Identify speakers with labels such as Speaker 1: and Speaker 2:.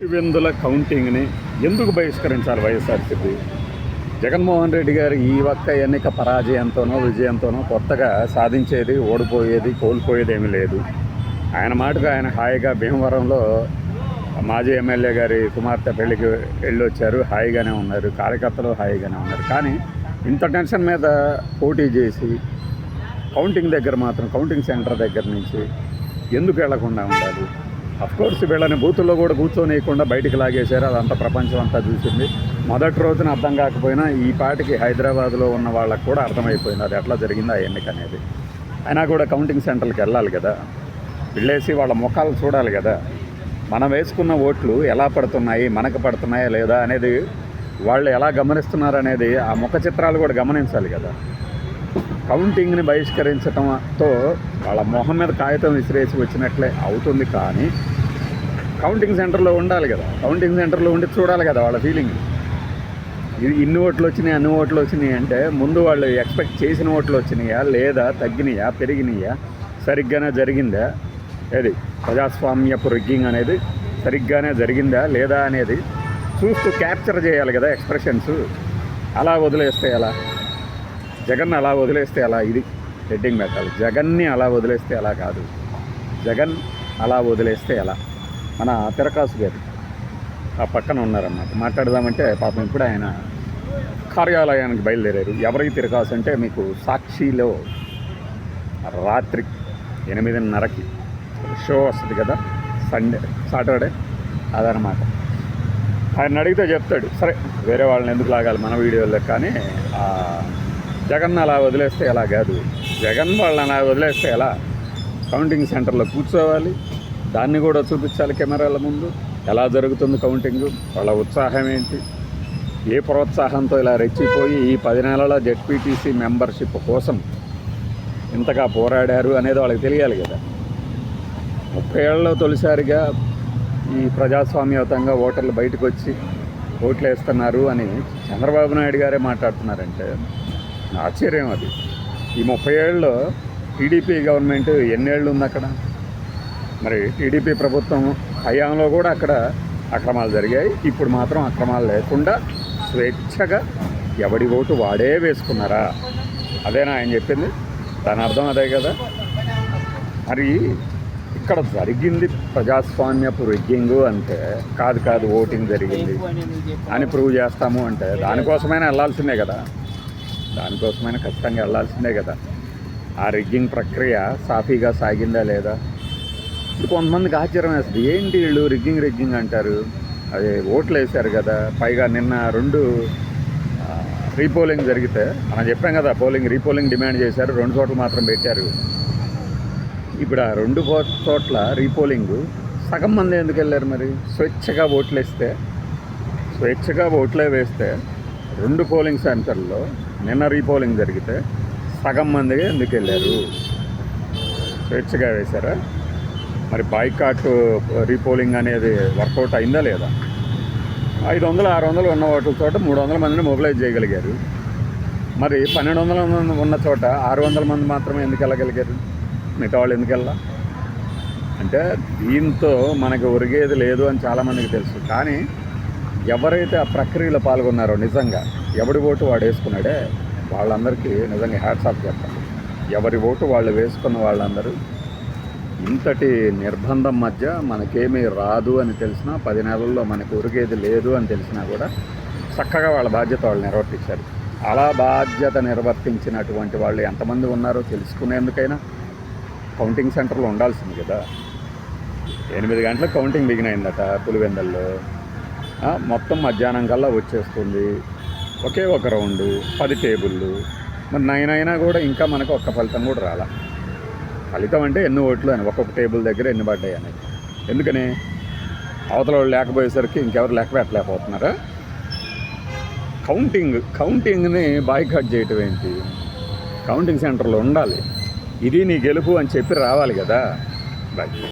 Speaker 1: పులివెందుల కౌంటింగ్ని ఎందుకు బహిష్కరించాలి వైఎస్ఆర్సీపీ? జగన్మోహన్ రెడ్డి గారు ఈ ఒక్క ఎన్నిక పరాజయంతోనో విజయంతోనో కొత్తగా సాధించేది, ఓడిపోయేది, కోల్పోయేది ఏమీ లేదు. ఆయన మాటకు ఆయన హాయిగా భీమవరంలో మాజీ ఎమ్మెల్యే గారి కుమార్తె పెళ్లికి వెళ్ళొచ్చారు, హాయిగానే ఉన్నారు, కార్యకర్తలు హాయిగానే ఉన్నారు. కానీ ఇంత టెన్షన్ మీద పోటీ చేసి కౌంటింగ్ దగ్గర మాత్రం కౌంటింగ్ సెంటర్ దగ్గర నుంచి ఎందుకు వెళ్లకుండా ఉండాలి? అఫ్కోర్స్ వీళ్ళని బూతుల్లో కూడా కూర్చోనియకుండా బయటికి లాగేశారు, అదంతా ప్రపంచం అంతా చూసింది. మొదటి రోజున అర్థం కాకపోయినా ఈ పాటికి హైదరాబాద్లో ఉన్న వాళ్ళకు కూడా అర్థమైపోయింది అది ఎట్లా జరిగింది ఆ ఎన్నిక అనేది. అయినా కూడా కౌంటింగ్ సెంటర్కి వెళ్ళాలి కదా, వెళ్ళేసి వాళ్ళ ముఖాలు చూడాలి కదా, మనం వేసుకున్న ఓట్లు ఎలా పడుతున్నాయి, మనకు పడుతున్నాయా లేదా అనేది వాళ్ళు ఎలా గమనిస్తున్నారు అనేది ఆ ముఖ చిత్రాలు కూడా గమనించాలి కదా. కౌంటింగ్ని బహిష్కరించడంతో వాళ్ళ మొహం మీద కాగితం విసిరేసి వచ్చినట్లే అవుతుంది. కానీ కౌంటింగ్ సెంటర్లో ఉండాలి కదా, కౌంటింగ్ సెంటర్లో ఉండి చూడాలి కదా వాళ్ళ ఫీలింగ్. ఇది ఇన్ని ఓట్లు వచ్చినాయి, అన్ని ఓట్లు వచ్చినాయి అంటే ముందు వాళ్ళు ఎక్స్పెక్ట్ చేసిన ఓట్లు వచ్చినాయా లేదా, తగ్గినాయా, పెరిగినాయా, సరిగ్గానే జరిగిందా, ఏది ప్రజాస్వామ్యపు రిగ్గింగ్ అనేది సరిగ్గానే జరిగిందా లేదా అనేది చూస్తూ క్యాప్చర్ చేయాలి కదా ఎక్స్ప్రెషన్స్. అలా వదిలేస్తే ఎలా? జగన్ అలా వదిలేస్తే ఎలా? ఇది హెడ్డింగ్ పెట్టాలి. జగన్ని అలా వదిలేస్తే ఎలా కాదు, జగన్ అలా వదిలేస్తే ఎలా. మన తిరకాసు గారు ఆ పక్కన ఉన్నారన్నమాట, మాట్లాడదామంటే పాపం ఇప్పుడు ఆయన కార్యాలయానికి బయలుదేరారు. ఎవరికి తిరకాసు అంటే మీకు సాక్షిలో రాత్రి 8:30కి షో వస్తుంది కదా, సాటర్డే, అదనమాట. ఆయన అడిగితే చెప్తాడు, సరే వేరే వాళ్ళని ఎందుకు లాగాలి మన వీడియోలో, కానీ జగన్ అలా వదిలేస్తే ఎలా కాదు, జగన్ వాళ్ళని అలా వదిలేస్తే ఎలా. కౌంటింగ్ సెంటర్లో కూర్చోవాలి, దాన్ని కూడా చూపించాలి కెమెరాల ముందు, ఎలా జరుగుతుంది కౌంటింగ్, వాళ్ళ ఉత్సాహం ఏంటి, ఏ ప్రోత్సాహంతో ఇలా రెచ్చిపోయి ఈ 10 నెలల జెడ్పీటీసీ మెంబర్షిప్ కోసం ఇంతగా పోరాడారు అనేది వాళ్ళకి తెలియాలి కదా. 30 ఏళ్లలో తొలిసారిగా ఈ ప్రజాస్వామ్యయుతంగా ఓటర్లు బయటకు వచ్చి ఓట్లు వేస్తున్నారు అని చంద్రబాబు నాయుడు గారే మాట్లాడుతున్నారంటే ఆశ్చర్యం అది. ఈ 30 ఏళ్ళలో టీడీపీ గవర్నమెంట్ ఎన్నేళ్ళు ఉంది అక్కడ? మరి టీడీపీ ప్రభుత్వం హయాంలో కూడా అక్కడ అక్రమాలు జరిగాయి. ఇప్పుడు మాత్రం అక్రమాలు లేకుండా స్వేచ్ఛగా ఎవడి ఓటు వాడే వేసుకున్నారా? అదేనా ఆయన చెప్పింది? దాని అర్థం అదే కదా. మరి ఇక్కడ జరిగింది ప్రజాస్వామ్యపు రిగ్గింగు అంటే కాదు ఓటింగ్ జరిగింది అని ప్రూవ్ చేస్తాము అంటే దానికోసమైనా వెళ్ళాల్సిందే కదా, దానికోసమైనా ఖచ్చితంగా వెళ్ళాల్సిందే కదా. ఆ రిగ్గింగ్ ప్రక్రియ సాఫీగా సాగిందా లేదా? ఇప్పుడు కొంతమందికి ఆశ్చర్యం వేస్తుంది, ఏంటి వీళ్ళు రిగ్గింగ్ అంటారు, అది ఓట్లు వేశారు కదా. పైగా నిన్న 2 రీపోలింగ్ జరిగితే మనం చెప్పాం కదా, రీపోలింగ్ డిమాండ్ చేశారు, 2 చోట్ల మాత్రం పెట్టారు. ఇప్పుడు ఆ 2 చోట్ల రీపోలింగ్ సగం మంది ఎందుకు వెళ్ళారు? మరి స్వేచ్ఛగా ఓట్లే వేస్తే 2 పోలింగ్ సెంటర్లో నిన్న రీపోలింగ్ జరిగితే సగం మంది ఎందుకు వెళ్ళారు? స్వేచ్ఛగా వేశారా? మరి బాయ్కాట్ రీపోలింగ్ అనేది వర్కౌట్ అయిందా లేదా? 500, 600 ఉన్న ఓట్ల చోట 300 మందిని మొబిలైజ్ చేయగలిగారు. మరి 1200 మంది ఉన్న చోట 600 మంది మాత్రమే ఎందుకు వెళ్ళగలిగారు? మిగతా వాళ్ళు ఎందుకు వెళ్ళా? అంటే దీంతో మనకు ఒరిగేది లేదు అని చాలామందికి తెలుసు. కానీ ఎవరైతే ఆ ప్రక్రియలో పాల్గొన్నారో, నిజంగా ఎవడి ఓటు వాడు వేసుకున్నాడే, వాళ్ళందరికీ నిజంగా హ్యాట్స్ ఆఫ్ చెప్పాలి. ఎవరి ఓటు వాళ్ళు వేసుకున్న వాళ్ళందరూ ఇంతటి నిర్బంధం మధ్య మనకేమీ రాదు అని తెలిసినా, 10 నెలల్లో మనకు ఒరిగేది లేదు అని తెలిసినా కూడా చక్కగా వాళ్ళ బాధ్యత వాళ్ళు నిర్వర్తించారు. అలా బాధ్యత నిర్వర్తించినటువంటి వాళ్ళు ఎంతమంది ఉన్నారో తెలుసుకునేందుకైనా కౌంటింగ్ సెంటర్లో ఉండాల్సింది కదా. 8 గంటలకు కౌంటింగ్ బిగినైందట పులివెందుల్లో, మొత్తం మధ్యాహ్నం కల్లా వచ్చేస్తుంది. ఒకే ఒక రౌండు, 10 టేబుళ్ళు. మరి 9 అయినా కూడా ఇంకా మనకు ఒక్క ఫలితం కూడా రాలా. ఫలితం అంటే ఎన్ని ఓట్లు అని, ఒక్కొక్క టేబుల్ దగ్గర ఎన్ని పడ్డాయి అనేది. ఎందుకని అవతల వాళ్ళు లేకపోయేసరికి ఇంకెవరు లెక్క పెట్టలేకపోతున్నారా? కౌంటింగ్ని బాయ్కాట్ చేయటం ఏంటి? కౌంటింగ్ సెంటర్లో ఉండాలి, ఇది నీ గెలుపు అని చెప్పి రావాలి కదా. బాయ్.